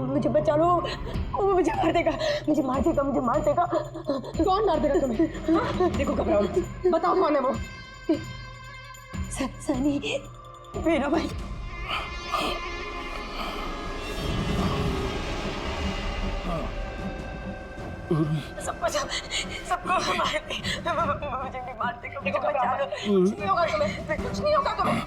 मुझे बचा लो, वो मुझे मार देगा, मुझे मार देगा, मुझे मार देगा। कौन मार देगा तुम्हें? देखो घबराओ, बताओ कौन है वो? सनी, मेरा भाई। सबको मार दे, मुझे नहीं मार देगा, मुझे बचा लो। कुछ नहीं होगा तुम्हें, कुछ नहीं होगा तुम्हें।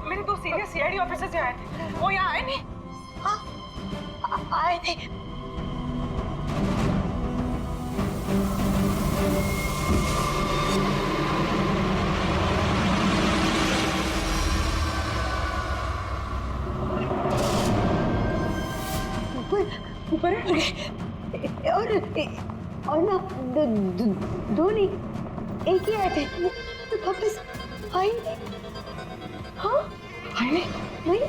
मेरे दो सीनियर सीआईडी ऑफिसर्स आए थे, वो यहाँ आए नहीं? हाँ, आए थे। ऊपर है और ना दो नहीं, एक ही आए थे, तो वापस आए नहीं। हाँ, आए नहीं?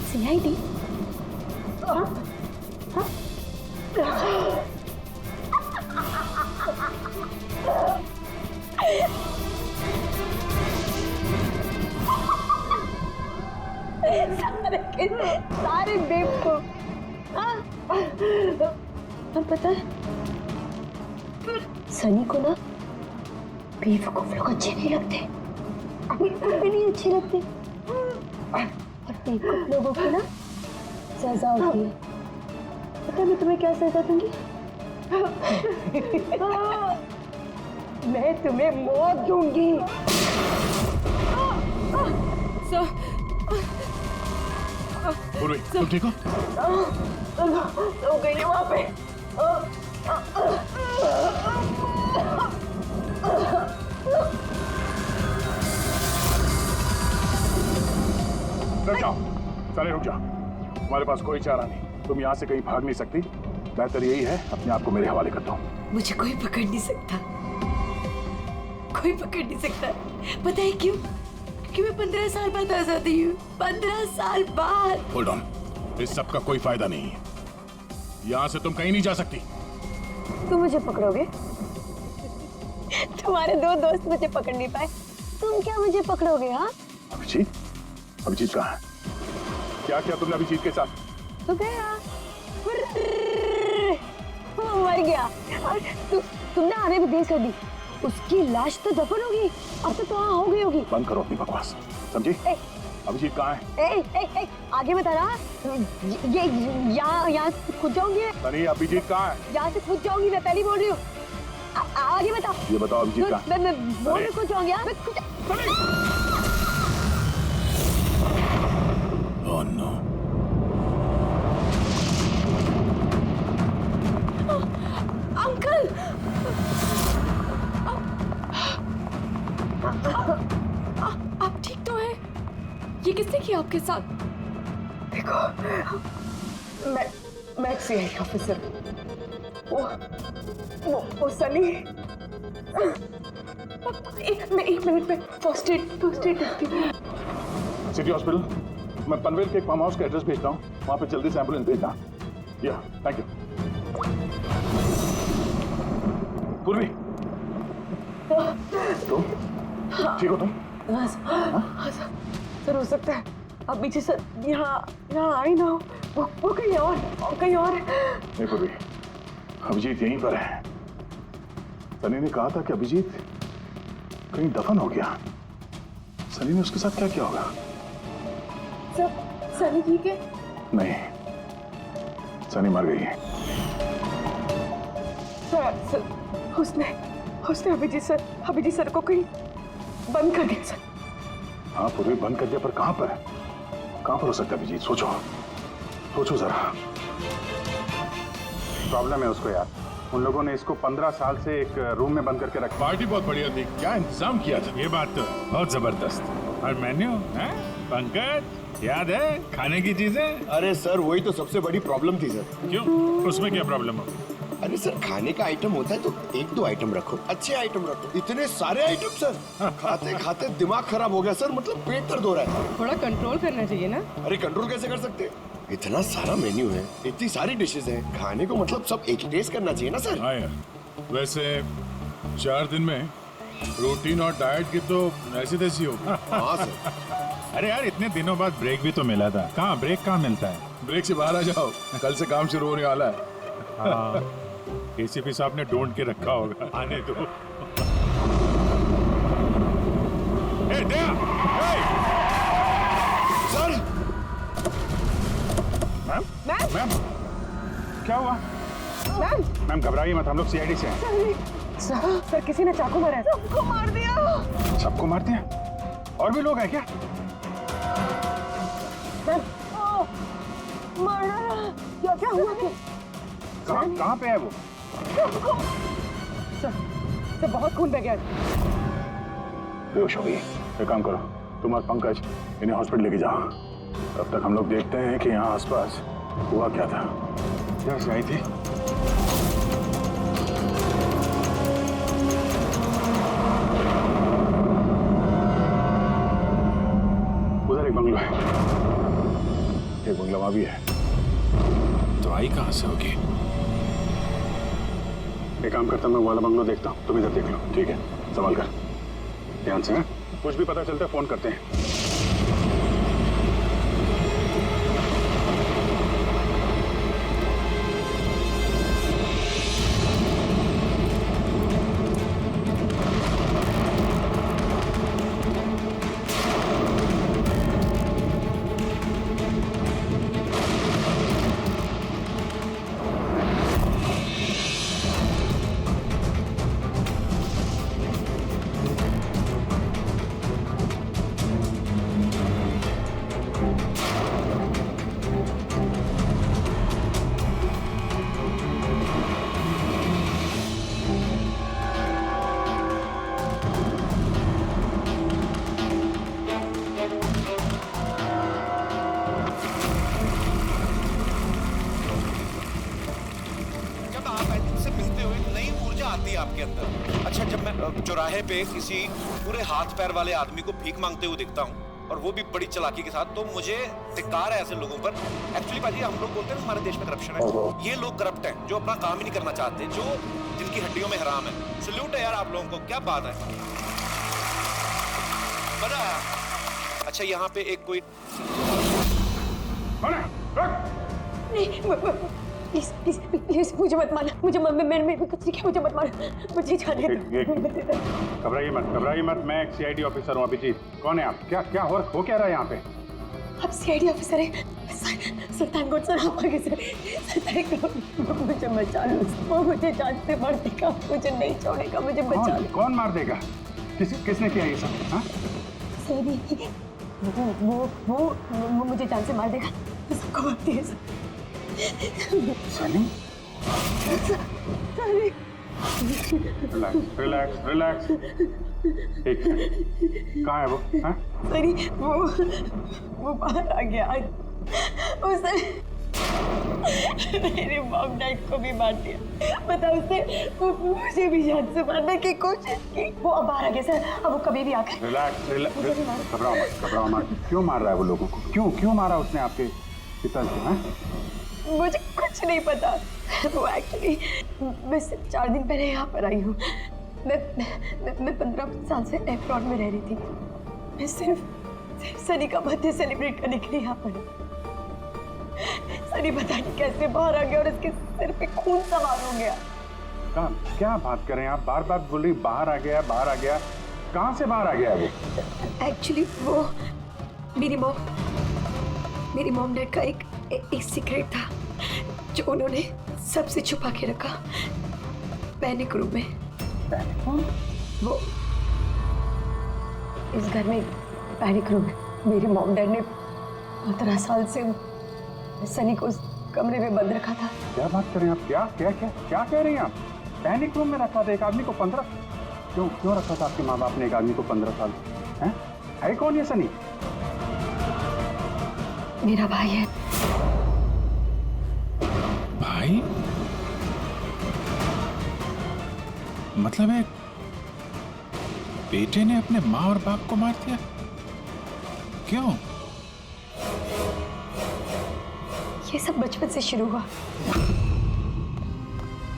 सीआईडी? हाँ? हाँ? सारे बेवकूफ। और पता है, सनी को ना बेवकूफ लोग अच्छे नहीं लगते, बिल्कुल भी नहीं अच्छे लगते। और बेवकूफ लोगों की ना सजा होती है। पता है मैं तुम्हें क्या सजा दूंगी? मैं तुम्हें मौत दूंगी। पूर्वी, तुम ठीक हो? तो गई वहां पे। रुक जाओ, सारे रुक जाओ। तुम्हारे पास कोई चारा नहीं, तुम यहाँ से कहीं भाग नहीं सकती। बेहतर यही है अपने आप को मेरे हवाले कर दो। मुझे कोई पकड़ नहीं सकता, कोई पकड़ नहीं सकता। पता है क्यों? क्योंकि मैं 15 साल बाद आजाद हुई हूँ। 15 साल बाद। होल्ड ऑन, इस सब का कोई फायदा नहीं है। यहाँ से तुम कहीं नहीं जा सकती। तुम मुझे पकड़ोगे? तुम्हारे दो दोस्त मुझे पकड़ नहीं पाए, तुम क्या मुझे पकड़ोगे? हाँ, अभिजीत? अभिजीत कहाँ है? क्या किया तुमने अभिजीत के साथ? तो गया, वो मर गया और तुमने आने भी देर कर दी। उसकी लाश तो दफन होगी, अब तो वहाँ हो गई होगी। बंद करो अपनी बकवास, समझी? अभिजीत कहाँ है? आगे बता रहा, ये यहाँ से खुद जाऊंगी। सनी, अभिजीत कहाँ है? यहाँ से खुद जाऊंगी, मैं पहले बोल रही हूँ। आगे बता। ये बताओ अभिजीत कहाँ है? मैं बोल रही खुद जाऊंगी। Oh no. अंकल! आप ठीक तो हैं? ये किसने किया आपके साथ? देखो, मैं सीआईडी ऑफिसर, वो सनी। एक मिनट में फर्स्ट एड करती हूँ। सिटी हॉस्पिटल, मैं पनवेल के एक फार्म हाउस का एड्रेस भेजता हूँ, वहाँ पे जल्दी से एम्बुलेंस भेजना। या, थैंक यू। पूर्वी, तुम ठीक हो? तुम सर, हो सकता है अभी जी सर यहाँ आई ना हो, वो कहीं और। नहीं पूर्वी, अभिजीत यहीं पर है। सनी ने कहा था कि अभिजीत कहीं दफन हो गया। सनी ने उसके साथ क्या किया होगा? सर, सनी ठीक है? नहीं, सनी मर गई है। सर, उसने अभिजीत सर को कहीं बंद कर दिया सर। हाँ पूर्वी, बंद कर दिया, पर कहाँ पर है? कहाँ पर हो सकता है अभिजीत? सोचो जरा। प्रॉब्लम है उसको यार, उन लोगों ने इसको 15 साल से एक रूम में बंद करके रखा। पार्टी बहुत बढ़िया थी, क्या इंतजाम किया था। ये बात तो है, बहुत जबरदस्त। और मेन्यू है पंकज, याद है खाने की चीजें? अरे सर वही तो सबसे बड़ी प्रॉब्लम थी सर। क्यों, उसमें क्या प्रॉब्लम हो? अरे सर खाने का आइटम होता है तो एक दो आइटम रखो, अच्छे आइटम रखो। इतने सारे आइटम सर, खाते खाते दिमाग खराब हो गया सर, मतलब पेट दर्द हो रहा है। थोड़ा कंट्रोल करना चाहिए ना। अरे कंट्रोल कैसे कर सकते, इतना सारा मेन्यू है, इतनी सारी डिशेज हैं, खाने को मतलब सब एक ही टेस्ट करना चाहिए ना सर। हाँ यार, वैसे 4 दिन में रूटीन और डाइट की तो ऐसी तैसी होगी। हाँ सर। अरे यार इतने दिनों बाद ब्रेक भी तो मिला था, कहाँ ब्रेक कहाँ मिलता है? ब्रेक से बाहर आ जाओ, कल से काम शुरू होने वाला है। हाँ, एसीपी साहब ने ढूंढ के रखा होगा, आने दो। ए, दया! ए! Sir ma'am? मैम? मैम? क्या हुआ? मैम, मैम घबराइए मत, हम लोग सीआईडी से हैं। सर किसी ने चाकू मारा है। सबको मार दिया। सबको मार दिया? और भी लोग हैं क्या? मारा। क्या हुआ? कहाँ पे है वो? सर बहुत खून बह गया। बेहोश हो गई। एक काम करो, तुम और पंकज इन्हें हॉस्पिटल लेके जाओ। तब तक हम लोग देखते हैं कि यहाँ आसपास हुआ क्या था। क्या से आई थी? उधर एक बंगला है, एक बंगला वहां भी है। तो आई कहाँ से होगी? एक काम करता हूं, मैं वो वाला बंगला देखता हूँ, तुम इधर देख लो। ठीक है, संभाल कर, ध्यान से। हैं? कुछ भी पता चलता है फोन करते हैं। आपके अंदर। अच्छा, जब मैं चौराहे पे किसी पूरे हाथ पैर वाले आदमी को भीख मांगते हुए दिखता हूँ और वो भी बड़ी चालाकी के साथ, तो मुझे धिक्कार है ऐसे लोगों पर। एक्चुअली पाजी, हम लोग बोलते हैं हमारे देश में करप्शन है, ये लोग करप्ट हैं जो अपना काम ही नहीं करना चाहते, जो जिनकी हड्डियों में हराम है। सल्यूट है यार आप लोगों को, क्या बात है, मजा आया। अच्छा, यहाँ पे एक कोई नहीं, प्लीज प्लीज प्लीज मुझे मत मारना, मुझे मैंने कुछ नहीं किया, मुझे मत मारना, मुझे जाने दो। घबराइए मत, मैं एक सीआईडी ऑफिसर हूँ। अभिजीत, कौन है आप? क्या हो क्या रहा है यहाँ पे? आप सीआईडी ऑफिसर हैं? सर थैंक गॉड सर, आप आगे सर थैंक गॉड, मुझे बचा लो, वो मुझे जान से मार देगा, मुझे नहीं छोड़ेगा, मुझे बचा लो। कौन मार देगा? किसने किया ये सब? हाँ? सर वो मुझे जान से मार देगा, सबको मारती है सर। सनी? रिलैक्स। एक मिनट, कहाँ है वो? हाँ? सरी वो बाहर आ गया, उसने मेरे मॉम डैड को भी मार दिया, पता उसने मुझे भी जान से मारने की कोशिश की। वो अब बाहर आ गया सर, अब वो कभी भी आकर। रिलैक्स, घबराओ मत। क्यों मार रहा है वो लोगों को? क्यों मारा उसने आपके पिता को? मुझे कुछ नहीं पता, वो एक्चुअली मैं सिर्फ 4 दिन पहले यहाँ पर आई हूँ। मैं 15 साल से एफ्रॉन में रह रही थी। मैं सिर्फ सनी का बर्थडे सेलिब्रेट करने के लिए यहाँ पर हूँ। सनी पता नहीं कैसे बाहर आ गया और उसके सिर पे खून सवार हो गया। क्या बात कर रहे हैं आप? बार बोल रही बाहर आ गया। कहाँ से बाहर आ गया वो? एक्चुअली वो मेरी मॉम डैड का एक सीक्रेट था जो उन्होंने सबसे छुपा के रखा, पैनिक रूम में। वो इस घर में पैनिक रूम है। मेरे मॉम डैड ने 15 साल से सनी को कमरे में बंद रखा था। क्या बात कर रहे हैं आप? क्या क्या क्या क्या कह रही हैं आप? पैनिक रूम में रखा था एक आदमी को 15? क्यों रखा था आपके माँ बाप ने एक आदमी को 15 साल? है कौन ये सनी? मेरा भाई है। भाई? मतलब एक बेटे ने अपने माँ और बाप को मार दिया? क्यों? ये सब बचपन से शुरू हुआ।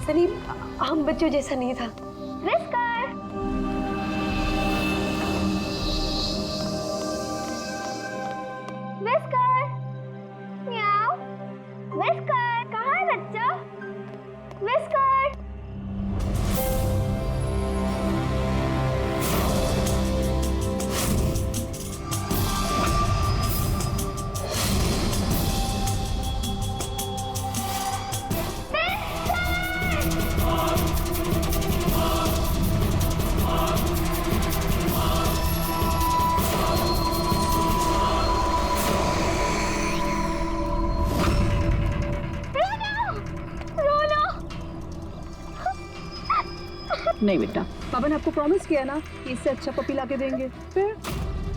सनी आम बच्चों जैसा नहीं था। विस्कर, विस्कर, म्याऊ, विस्कर, कहाँ है बच्चा? विस्कर। नहीं बेटा, पापा ने आपको प्रॉमिस किया ना कि इससे अच्छा पपी ला के देंगे। फिर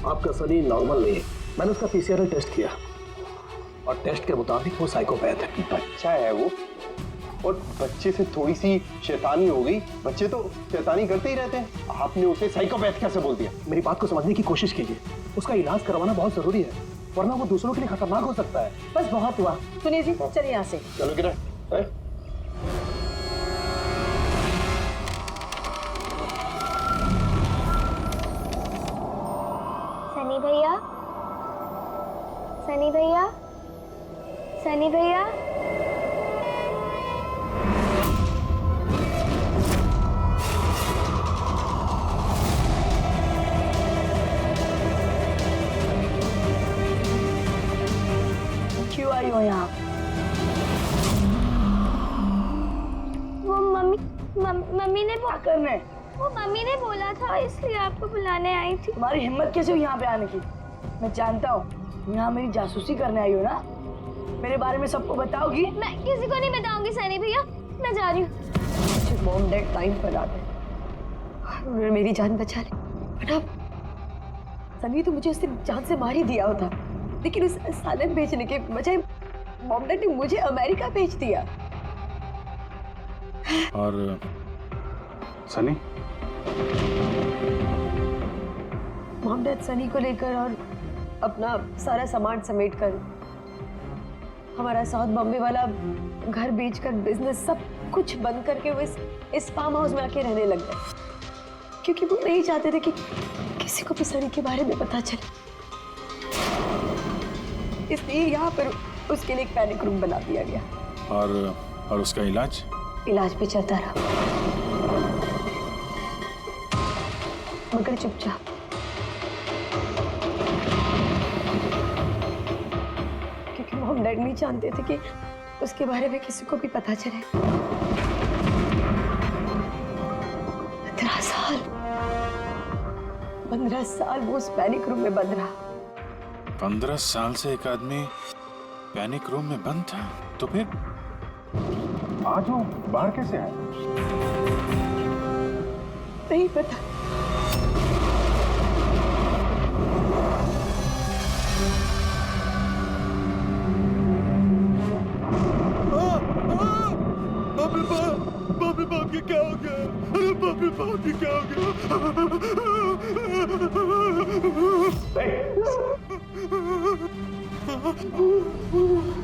आपका सनी नॉर्मल नहीं है। मैंने उसका पीसीआर टेस्ट किया और टेस्ट के मुताबिक वो साइकोपैथ है। बच्चा है वो, और बच्चे से थोड़ी सी शैतानी हो गई। बच्चे तो शैतानी करते ही रहते हैं, आपने उसे साइकोपैथ कैसे बोल दिया? मेरी बात को समझने की कोशिश कीजिए। उसका इलाज करवाना बहुत जरूरी है, वरना वो दूसरों के लिए खतरनाक हो सकता है। बस बहुत हुआ। सुनिए जी, चलिए यहाँ से। चलो किरण। सनी भैया, सनी भैया, सनी भैया। क्यों आई हो यहाँ? वो मम्मी ने क्या करने? वो मम्मी ने बोला था, इसलिए आपको बुलाने आई थी। तुम्हारी हिम्मत कैसे हुई यहाँ पे आने की? मैं जानता हूँ यहाँ मेरी जासूसी करने आई हो ना। मेरे बारे में सबको बताओगी? मैं किसी को नहीं बताऊंगी सनी भैया, मैं जा रही हूँ। मॉम डैड टाइम पर आते और उन्होंने मेरी जान बचा ली। बट अब सनी तो मुझे उससे जान से मार ही दिया होता, लेकिन उस सालन भेजने के बजाय मॉम डैड ने मुझे अमेरिका भेज दिया। और सनी? मॉम डैड सनी को लेकर और अपना सारा सामान समेट कर हमारा साउथ बॉम्बे वाला घर बेचकर बिजनेस सब कुछ बंद करके वो इस फार्म हाउस में आके रहने लग गए, क्योंकि वो नहीं चाहते थे कि किसी को भी सनी के बारे में पता चले। इसलिए यहाँ पर उसके लिए एक पैनिक रूम बना दिया गया। और उसका इलाज पे चलता रहा, मगर चुपचाप। क्योंकि मॉम डैड नहीं जानते थे कि उसके बारे में किसी को भी पता चले। 15 साल वो उस पैनिक रूम में बंद रहा। 15 साल से एक आदमी पैनिक रूम में बंद था, तो फिर आज वो बाहर कैसे आए? नहीं पता। बाप रे बाप, ये क्या हो गया? अरे बाप रे बाप, ये क्या हो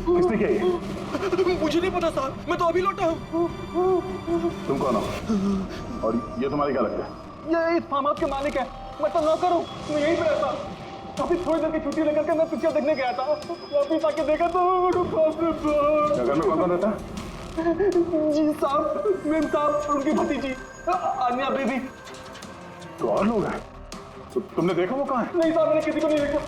किसने किया ये? गया? मुझे नहीं पता साहब, मैं तो अभी लौटा हूँ। तुम कौन हो और ये तुम्हारे क्या लगता है? ये इस फार्म हाउस के मालिक है, मैं तो नौकर हूँ, मैं यहीं पे रहता हूँ। काफी थोड़ी देर की छुट्टी लेकर के मैं पिक्चर देखने गया था, वापिस आके देखा तो क्या घर में कौन कौन रहता है? जी साहब, मेम साहब, उनकी भतीजी आन्या बेबी। तो और लोग हैं? तो तुमने देखा वो कहाँ है? नहीं साहब, मैंने किसी को नहीं देखा।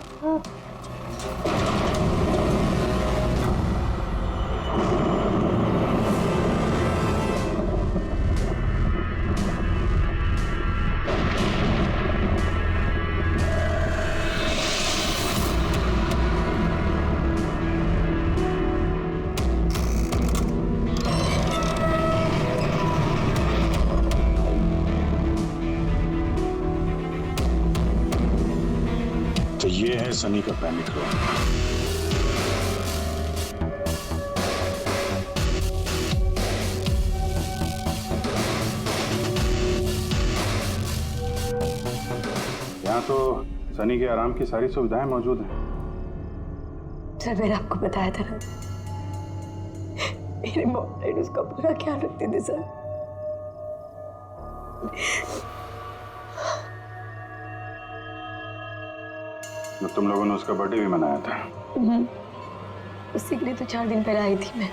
तो ये है सनी का पैनिक रूम। यहाँ तो सनी के आराम की सारी सुविधाएं मौजूद हैं। सर मैंने आपको बताया था ना, मेरे मॉम डैड उसका पूरा ख्याल रखते थे सर। तो तुम लोगों ने उसका बर्थडे भी मनाया था। उसी के लिए तो 4 दिन पहले आई थी मैं।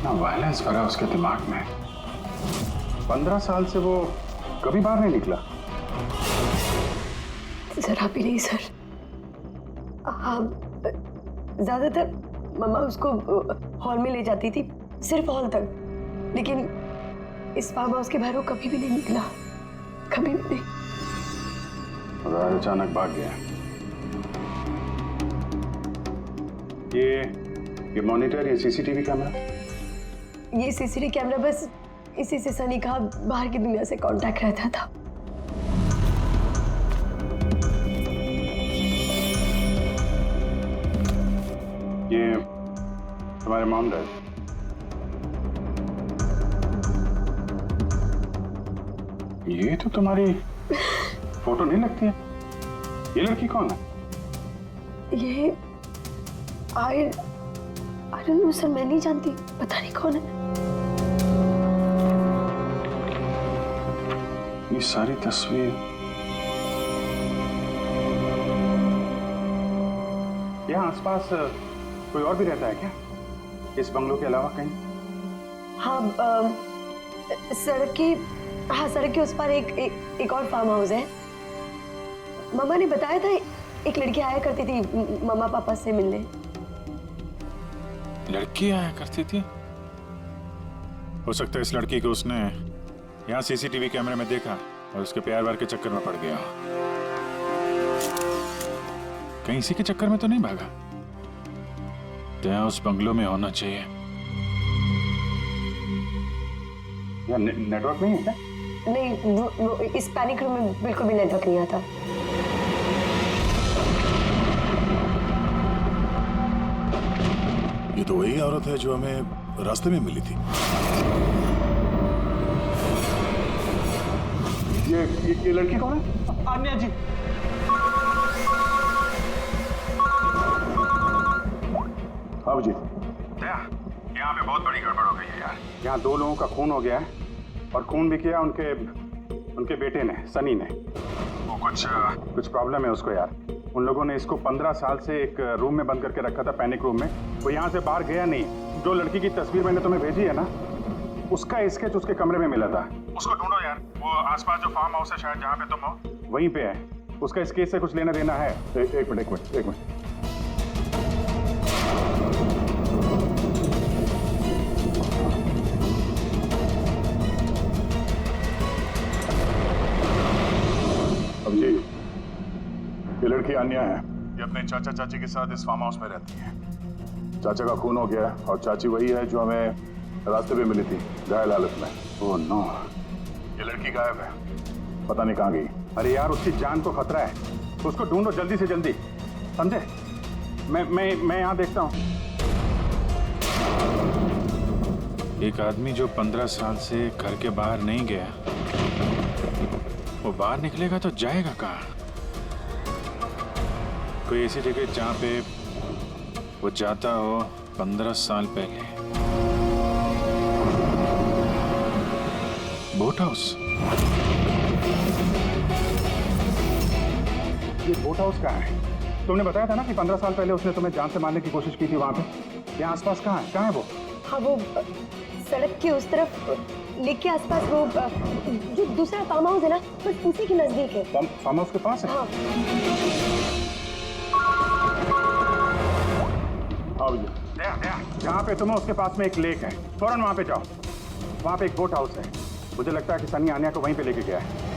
ना वायलेंस भरा उसके दिमाग में। 15 साल से वो कभी बाहर नहीं निकला। जरा भी नहीं सर। हाँ, ज्यादातर मम्मा उसको हॉल में ले जाती थी, सिर्फ हॉल तक। लेकिन इस फार्म हाउस के बाहर वो कभी भी नहीं निकला, कभी भी नहीं। और अचानक भाग गया। ये मॉनिटर, ये सीसीटीवी कैमरा, ये सीसीटीवी कैमरा बस इसी से सनी का बाहर की दुनिया से कांटेक्ट रहता था। ये तुम्हारे मॉम डैड। ये तो तुम्हारी फोटो नहीं लगती है। ये लड़की कौन है? ये आई डोंट नो सर, मैं नहीं जानती, पता नहीं कौन है। ये सारी तस्वीर यहाँ आसपास कोई और भी रहता है क्या, इस बंगलों के अलावा कहीं? हाँ, सड़क के उस पर एक और फार्म हाउस है। मामा ने बताया था एक लड़की आया करती थी मम्मा पापा से मिलने। लड़की आया करती थी? हो सकता है इस लड़की को उसने यहाँ सीसीटीवी कैमरे में देखा और उसके प्यार वार के चक्कर में पड़ गया। कहीं इसी के चक्कर में तो नहीं भागा? तो उस बंगलों में होना चाहिए। यहाँ नेटवर्क नहीं है क्या? नहीं, वो इस पैनिक रूम में बिल्कुल भी नेटवर्क नहीं आता। ये तो वही औरत है जो हमें रास्ते में मिली थी। ये लड़की कौन है? आन्या जी। हाँ जी। यहाँ पे बहुत बड़ी गड़बड़ हो गई है यार। यहाँ 2 लोगों का खून हो गया है और खून भी किया उनके बेटे ने, सनी ने। वो कुछ प्रॉब्लम है उसको यार। उन लोगों ने इसको 15 साल से एक रूम में बंद करके रखा था, पैनिक रूम में। वो यहाँ से बाहर गया नहीं। जो लड़की की तस्वीर मैंने तुम्हें भेजी है ना, उसका स्केच उसके कमरे में मिला था। उसको ढूंढो यार। वो आसपास जो फार्म हाउस है शायद जहाँ पे तुम हो, वहीं पे है। उसका स्केच से कुछ लेना देना है। एक मिनट। अब जी, ये लड़की अन्या है। ये अपने चाचा चाची के साथ इस फार्म हाउस में रहती है। चाचा का खून हो गया और चाची वही है जो हमें रास्ते पे मिली थी, घायल हालत में। ओह नो, ये लड़की गायब है, पता नहीं कहाँ गई। अरे यार, उसकी जान को खतरा है, तो उसको ढूंढो जल्दी से जल्दी, समझे? मैं यहाँ देखता हूँ। एक आदमी जो 15 साल से घर के बाहर नहीं गया, वो बाहर निकलेगा तो जाएगा कहाँ? कोई ऐसी जगह जहाँ पे वो जाता हो 15 साल पहले। Boat house. ये बोट हाउस कहाँ है? तुमने बताया था ना कि 15 साल पहले उसने तुम्हें जान से मारने की कोशिश की थी वहाँ पे। यहाँ आसपास कहाँ है वो? हाँ, वो सड़क के उस तरफ, लेक के आसपास, वो जो दूसरा फार्म हाउस है ना, बस उसी के नजदीक है। फार्म हाउस के पास है? हाँ। हाँ भैया। जहाँ पे तुम हो उसके पास में एक लेक है, फौरन वहाँ पे जाओ। वहाँ पे एक बोट हाउस है। मुझे लगता है कि सनी आन्या को वहीं पे लेके गया है।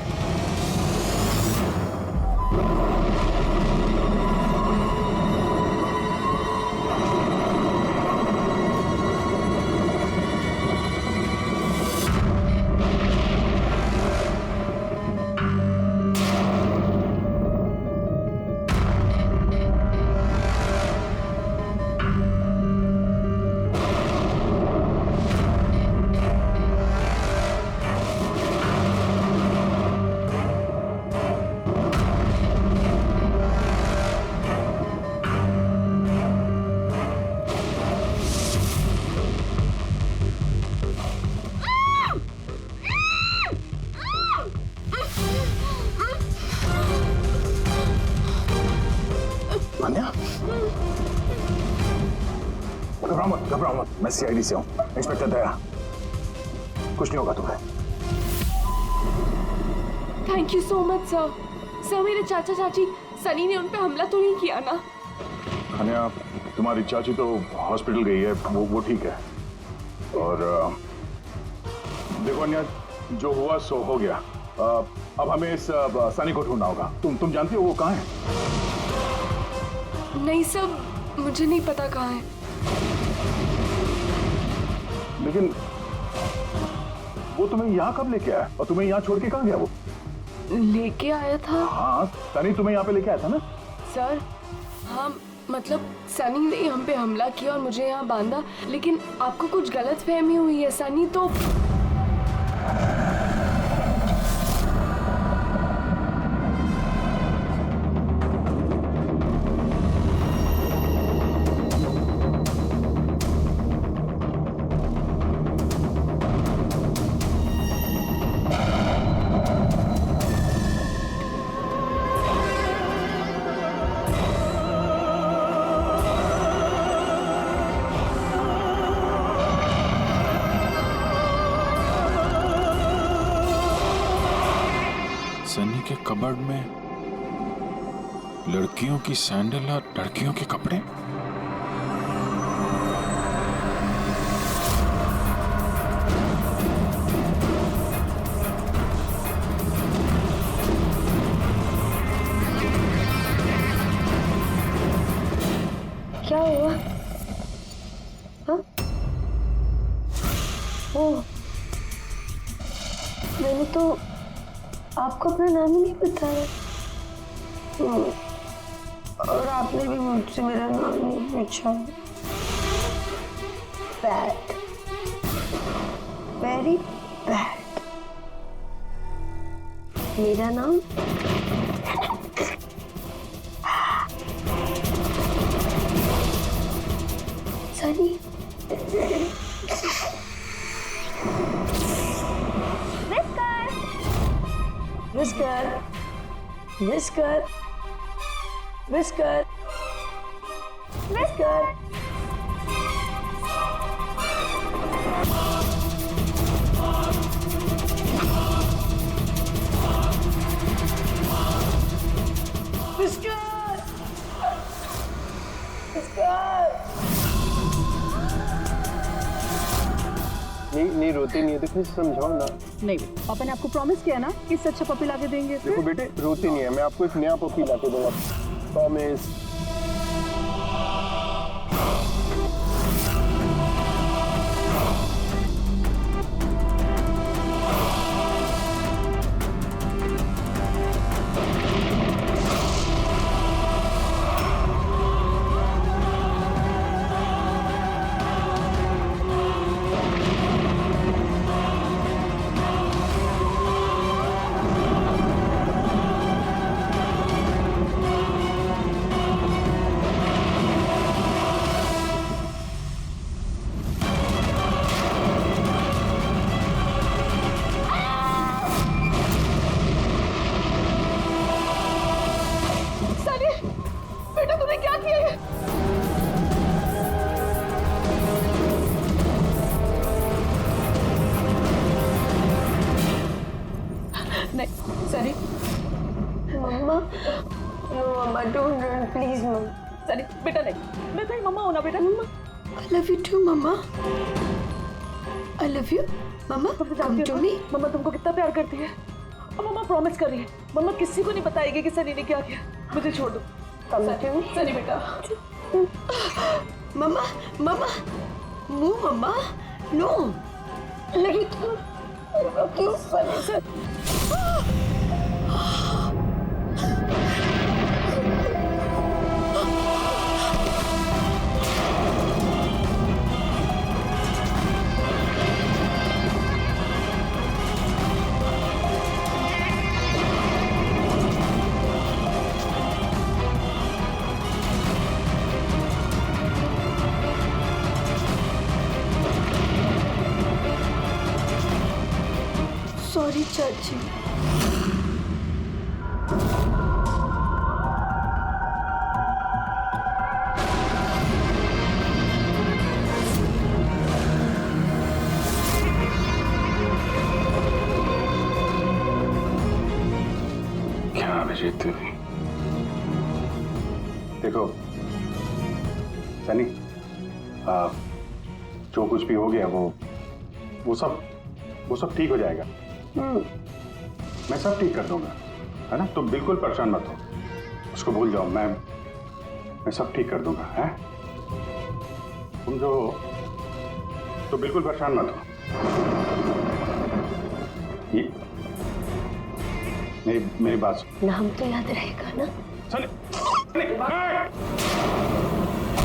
घबराओ मत, मैं सीआईडी से हूँ, इंस्पेक्टर दया। कुछ नहीं होगा तुम्हें। Thank you so much sir. Sir मेरे चाचा चाची सनी ने उन पे हमला तो नहीं किया ना? अनया, तुम्हारी चाची तो हॉस्पिटल गई है, वो ठीक है। और देखो अनया, जो हुआ सो हो गया। अब हमें इस सनी को ढूंढना होगा। तुम जानती हो वो कहाँ है? नहीं सर, मुझे नहीं पता कहाँ है। लेकिन वो तुम्हें यहाँ कब लेके आया और तुम्हें यहाँ छोड़ के कहाँ गया वो? लेके आया था। हाँ, सनी तुम्हें यहाँ पे लेके आया था ना? सर हाँ, मतलब सनी ने हम पे हमला किया और मुझे यहाँ बांधा, लेकिन आपको कुछ गलत फहमी हुई है। सनी तो सनी के कबर्ड में लड़कियों की सैंडल और लड़कियों के कपड़े। क्या हुआ? हाँ? ओह, मैंने तो आपको अपना नाम ही नहीं बताया। और आपने भी मुझसे मेरा नाम नहीं पूछा। Bad, very bad. मेरा नाम Sunny. Whisker, Whisker, Whisker, Whisker. Whisker, Whisker. नहीं रोती नहीं है तो फिर समझाओ ना। नहीं, पापा ने आपको प्रॉमिस किया ना कि इससे अच्छा पपी लाके देंगे। देखो बेटे, रोती नहीं है, मैं आपको एक नया पपी लाके दूंगा, प्रॉमिस। नहीं Sunny, mamma, no mamma, don't run please mamma. Sunny बेटा नहीं, मैं तेरी मम्मा हूँ ना बेटा। मम्मा I love you too, mamma. I love you, mamma. Come to me। मम्मा तुमको कितना प्यार करती है और मम्मा प्रॉमिस कर रही है मम्मा किसी को नहीं बताएगी कि सनी ने क्या किया। मुझे छोड़ दो। Come to me। सनी बेटा। मम्मा, मम्मा, नो मम्मा, नो। लेकिन क्यों सनी से? सॉरी चाची। जीतती भी। देखो सनी, जो कुछ भी हो गया वो सब ठीक हो जाएगा। मैं सब ठीक कर दूंगा, है ना? तुम बिल्कुल परेशान मत हो, उसको भूल जाओ। मैं सब ठीक कर दूंगा, है? तुम जो तो बिल्कुल परेशान मत हो। ये मेरी बात सुन। नाम तो याद रहेगा ना? सनी, सनी,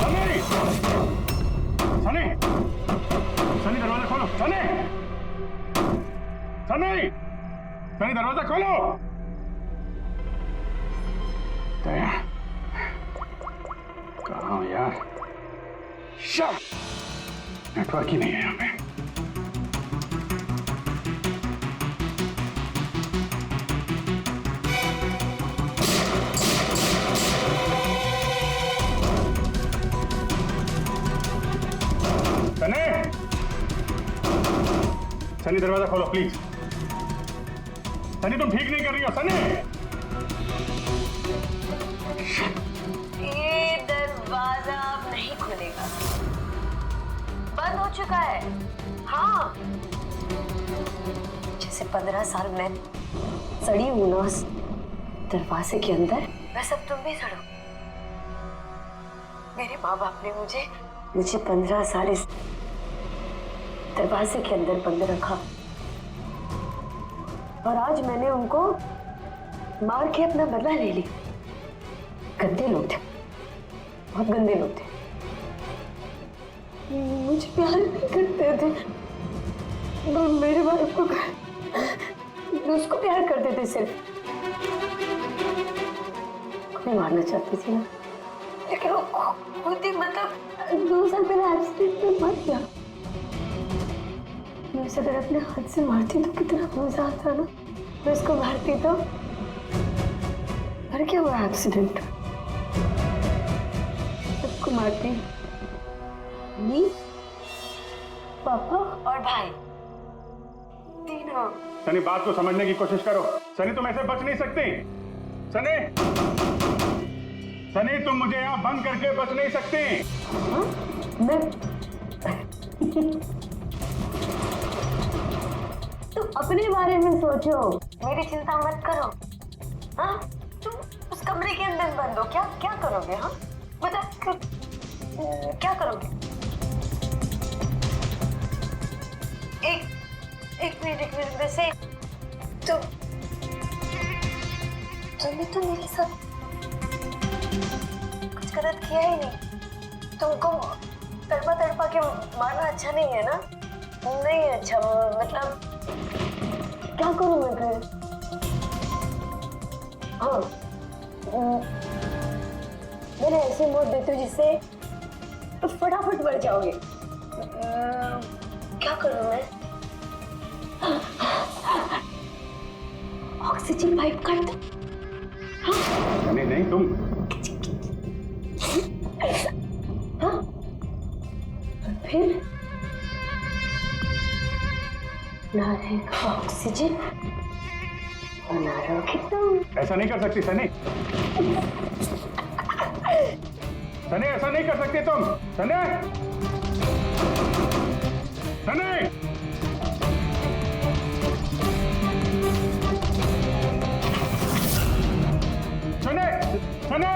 सनी, सनी, सनी दरवाजा खोलो। सनी, सनी, सनी दरवाजा खोलो। दया, कहाँ हो यार? नेटवर्क ही नहीं है यहाँ पे। सनी, सनी दरवाजा खोलो प्लीज। सनी तुम ठीक नहीं कर रही हो। सनी, ये दरवाजा अब नहीं खुलेगा, बंद हो चुका है। हाँ, जैसे 15 साल मैं सड़ी हूं ना उस दरवाजे के अंदर, वैसे अब तुम भी सड़ो। मेरे माँ बाप ने मुझे 15 साल इस दरवाजे के अंदर बंद रखा, और आज मैंने उनको मार के अपना बदला ले ली। गंदे लोग थे, बहुत गंदे लोग थे, मुझे प्यार नहीं करते थे। मेरे बाप को उसको प्यार करते थे सिर्फ। मैं मारना चाहती थी ना, लेकिन वो खुद ही मतलब 2 साल पहले एक्सीडेंट में मर गया। मैं उसे अगर अपने हाथ से मारती तो कितना मजा आता ना। मैं उसको मारती तो मर क्या हुआ एक्सीडेंट। सबको मारती, मम्मी, पापा और भाई, तीनों। सनी बात को समझने की कोशिश करो। सनी तुम ऐसे बच नहीं सकती। सनी, सनी तुम मुझे यहाँ बंद करके बच नहीं सकती। हाँ? मैं तुम अपने बारे में सोचो, मेरी चिंता मत करो। हाँ, तुम उस कमरे के अंदर बंद हो, क्या करोगे? हाँ मतलब क्या करोगे? एक मिनट वैसे तुमने तो मेरे साथ कुछ गलत किया ही नहीं। तुमको तड़पा के मारना अच्छा नहीं है ना? नहीं अच्छा, मतलब क्या करूं मैं फिर? हाँ, मैंने ऐसे मौत देती हूँ जिससे फटाफट मर जाओगे। क्या करूं मैं? ऑक्सीजन पाइप काट दो। हाँ? नहीं तुम। हाँ? फिर ना रहेगा ऑक्सीजन और ना रहोगे तुम। ऐसा नहीं कर सकती सनी। सनी ऐसा नहीं कर सकती तुम। सनी, सनी, सनी, सनी।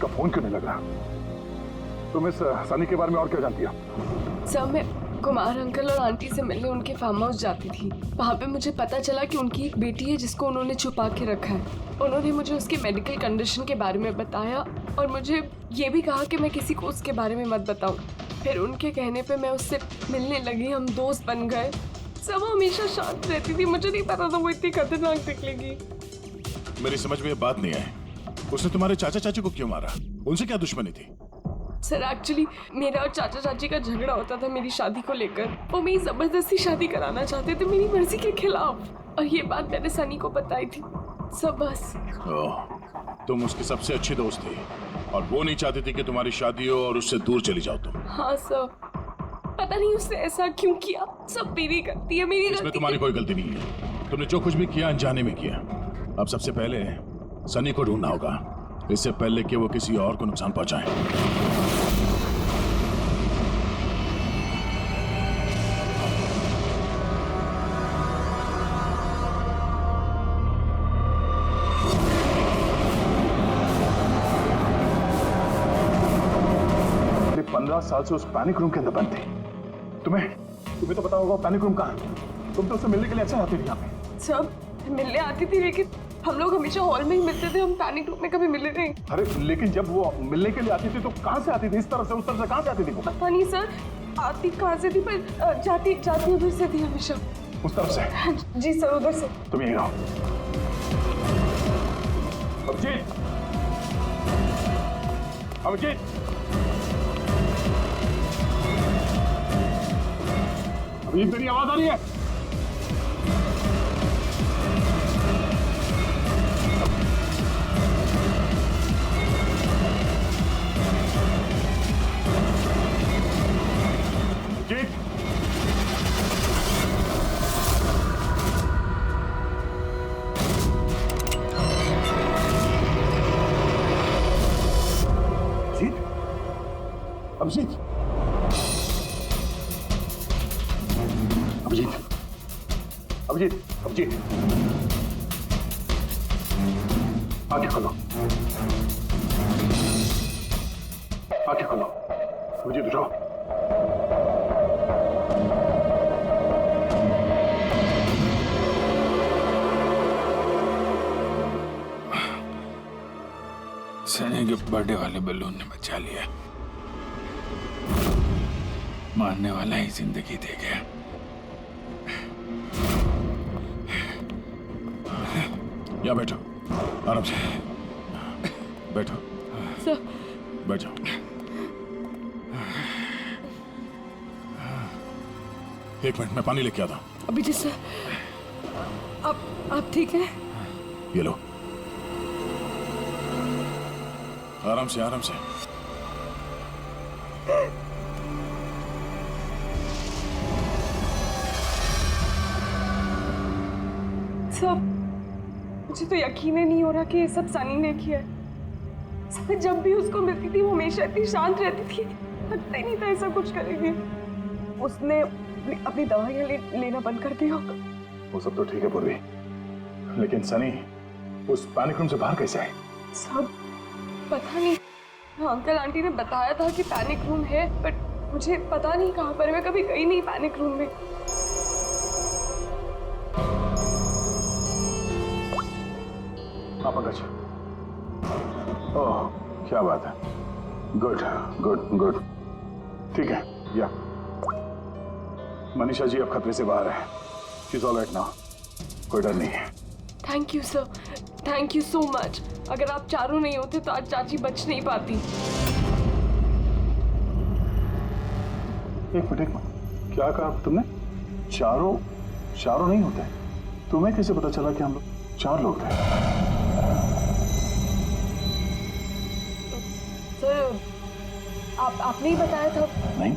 का फोन क्यों नहीं लग रहा? तुम इस सनी के बारे में और क्या जानती हो? सर, मैं कुमार अंकल और आंटी से मिलने उनके फार्म हाउस जाती थी। वहाँ पे मुझे पता चला कि उनकी एक बेटी है जिसको उन्होंने छुपा के रखा है। उन्होंने मुझे उसके मेडिकल कंडीशन के बारे में बताया और मुझे ये भी कहा कि मैं किसी को उसके बारे में मत बताऊं। फिर उनके कहने पे मैं उससे मिलने लगी, हम दोस्त बन गए। सब वो हमेशा शांत रहती थी, मुझे नहीं पता था वो इतनी खतरनाक निकलेगी। मेरी समझ में ये बात नहीं आई, उसने तुम्हारे चाचा चाची को क्यों मारा? उनसे क्या दुश्मनी थी? सर एक्चुअली मेरा और चाचा चाची का झगड़ा होता था मेरी शादी को लेकर। वो मेरी जबरदस्ती शादी कराना चाहते थे मेरी मर्जी के खिलाफ, और ये बात मैंने सनी को बताई थी। सब बस। तुम उसकी सबसे अच्छी दोस्त थी और वो नहीं चाहती थी कि तुम्हारी शादी हो और उससे दूर चली जाओ तुम। हाँ सर, पता नहीं उसने ऐसा क्यों किया। सब मेरी गलती है, मेरी इसमें तुम्हारी कोई गलती नहीं है। तुमने जो कुछ भी किया अनजाने में किया। अब सबसे पहले सनी को ढूंढना होगा, इससे पहले कि वो किसी और को नुकसान पहुंचाए। ये 15 साल से उस पैनिक रूम के अंदर बंद थी। तुम्हें तो पता होगा पैनिक रूम कहाँ है। तुम तो उससे मिलने के लिए अक्सर आती थी यहाँ पे। सब मिलने आती थी, लेकिन हम लोग हमेशा हॉल में ही मिलते थे, हम पैनिक रूम में कभी मिले नहीं। अरे लेकिन जब वो मिलने के लिए आती थी तो कहाँ से आती थी? इस तरफ से उस तरफ से कहाँ से आती थी वो? पता नहीं सर, आती कहाँ से थी, पर जाती उधर से थी हमेशा। उस तरफ से? जी सर, उधर से। तुम यहीं रहो। अभिजीत, अभिजीत, अभिजीत तेरी आवाज आ रही है? अभिजीत, अभिजीत, अभिजीत, अभिजीत, अभिजीत, आंखें खोलो, आंखें खोलो, अभिजीत उठो। सनी के बर्थडे वाले बलून ने बचा लिया, मारने वाला ही जिंदगी दे गया। या बैठो, आराम से बैठो। सर, बैठ जाओ। एक मिनट, मैं पानी लेके आता हूं। अभी जी सर, आप ठीक है? ये लो, आराम से, आराम से। सब मुझे तो यकीन ही नहीं हो रहा कि ये सब सनी ने किया है। सब जब भी उसको मिलती थी वो हमेशा इतनी शांत रहती थी, लगता ही नहीं था ऐसा कुछ करेगी। उसने अपनी दवाइयाँ लेना बंद कर दिया होगा। वो सब तो ठीक है पूर्वी, लेकिन सनी उस पैनिक रूम से बाहर कैसे आए? सब पता नहीं, अंकल आंटी ने बताया था कि पैनिक रूम है, बट मुझे पता नहीं कहाँ पर। मैं कभी गई नहीं पैनिक रूम में। हाँ पंकज, ओह क्या बात है, गुड गुड गुड, ठीक है। या मनीषा जी अब खतरे से बाहर है, she is all right now, कोई डर नहीं है। Thank you sir, thank you so much. अगर आप चारों नहीं होते तो आज चाची बच नहीं पाती। एक मिनट, क्या कहा तुमने? चारों नहीं होते? तुम्हें कैसे पता चला कि हम लोग 4 लोग थे? सर, आपने ही बताया था। नहीं,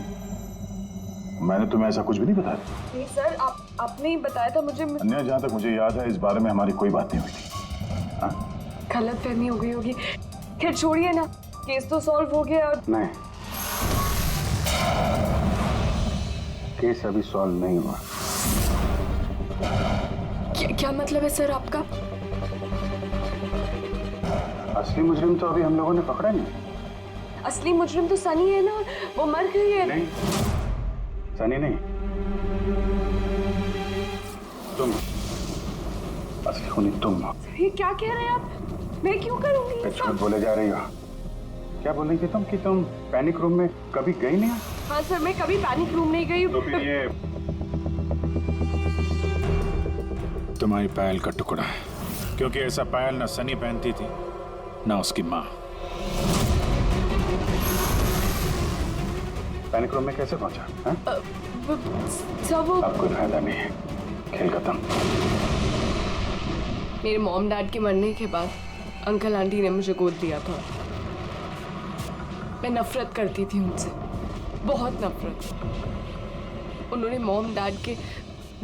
मैंने तुम्हें ऐसा कुछ भी नहीं बताया। नहीं सर, आपने ही बताया था मुझे। अन्य, जहाँ तक मुझे याद है इस बारे में हमारी कोई बात नहीं हुई थी। हाँ? गलत फहमी हो गई होगी। खैर छोड़िए ना, केस तो सॉल्व हो गया। और नहीं, केस अभी सॉल्व नहीं हुआ। क्या मतलब है सर आपका? असली मुजरिम तो अभी हम लोगों ने पकड़ा नहीं। असली मुजरिम तो सनी है ना, वो मर गई है। नहीं, सनी नहीं, तुम असली खूनी तुम हो। ये क्या कह रहे हैं आप? मैं क्यों करूंगी ये झूठ सब? बोले जा रही हो। क्या बोल रही थी तुम कि तुम पैनिक रूम में कभी गई नहीं? हाँ सर, मैं कभी पैनिक रूम नहीं गई। तो फिर ये तुम्हारी पायल का टुकड़ा है, क्योंकि ऐसा पायल ना सनी पहनती थी ना उसकी माँ। पैनिक रूम में कैसे पहुंचा? हाँ? सब वो अब कोई फायदा नहीं है, खेल खत्म। मेरे मॉम डैड के मरने के बाद अंकल आंटी ने मुझे गोद दिया था। मैं नफरत करती थी उनसे, बहुत नफरत। उन्होंने मॉम डैड के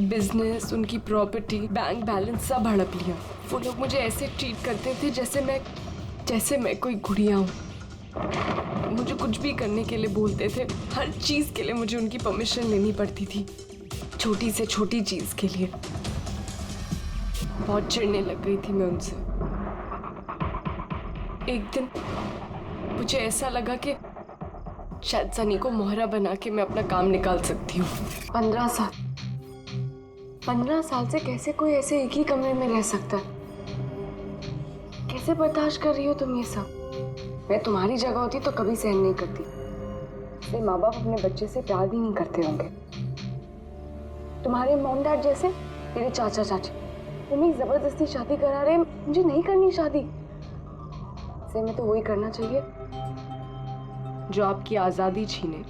बिजनेस, उनकी प्रॉपर्टी, बैंक बैलेंस सब हड़प लिया। वो लोग मुझे ऐसे ट्रीट करते थे जैसे मैं कोई गुड़िया हूँ। मुझे कुछ भी करने के लिए बोलते थे, हर चीज़ के लिए मुझे उनकी परमिशन लेनी पड़ती थी, छोटी से छोटी चीज़ के लिए। बहुत चिढ़ने लग गई थी मैं उनसे। एक दिन मुझे ऐसा लगा कि शायद सनी को मोहरा बना के मैं अपना काम निकाल सकती हूँ। 15 साल से कैसे कोई ऐसे एक ही कमरे में रह सकता है? कैसे बर्दाश्त कर रही हो तुम ये सब? मैं तुम्हारी जगह होती तो कभी सहन नहीं करती। इसलिए माँ बाप अपने बच्चे से प्यार भी नहीं करते होंगे। तुम्हारे मॉम डैड जैसे मेरे चाचा चाची, तुम्हें जबरदस्ती शादी करा रहे, मुझे नहीं करनी शादी। इसलिए मैं तो वही करना चाहिए जो आपकी आजादी छीने,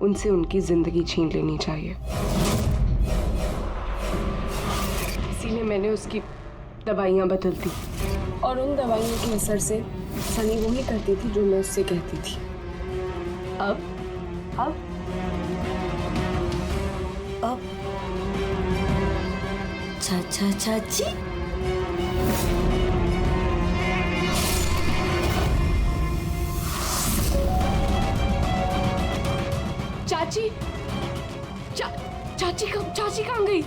उनसे उनकी जिंदगी छीन लेनी चाहिए। इसीलिए मैंने उसकी दवाइयाँ बदल दी और उन दवाइयों के असर से सनी वही करती थी जो मैं उससे कहती थी। अब चाचा चाची, चाची कहाँ गई?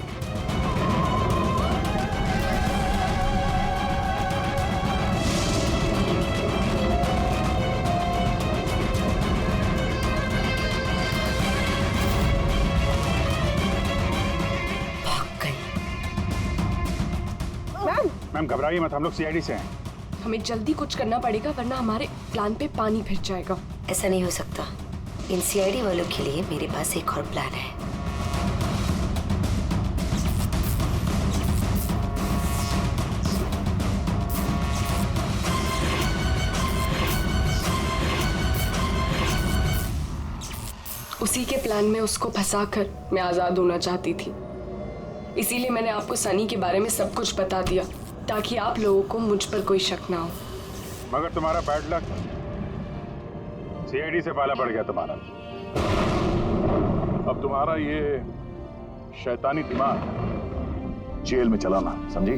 मैम घबराइए मत, हम लोग सीआईडी से हैं। हमें जल्दी कुछ करना पड़ेगा वरना हमारे प्लान पे पानी फिर जाएगा। ऐसा नहीं हो सकता। इन सीआईडी वालों के लिए मेरे पास एक और प्लान है। उसी के प्लान में उसको फंसाकर मैं आजाद होना चाहती थी। इसीलिए मैंने आपको सनी के बारे में सब कुछ बता दिया ताकि आप लोगों को मुझ पर कोई शक ना हो। मगर तुम्हारा बैड लक, सीआईडी से पाला पड़ गया तुम्हारा। अब तुम्हारा ये शैतानी दिमाग जेल में चलाना, समझी?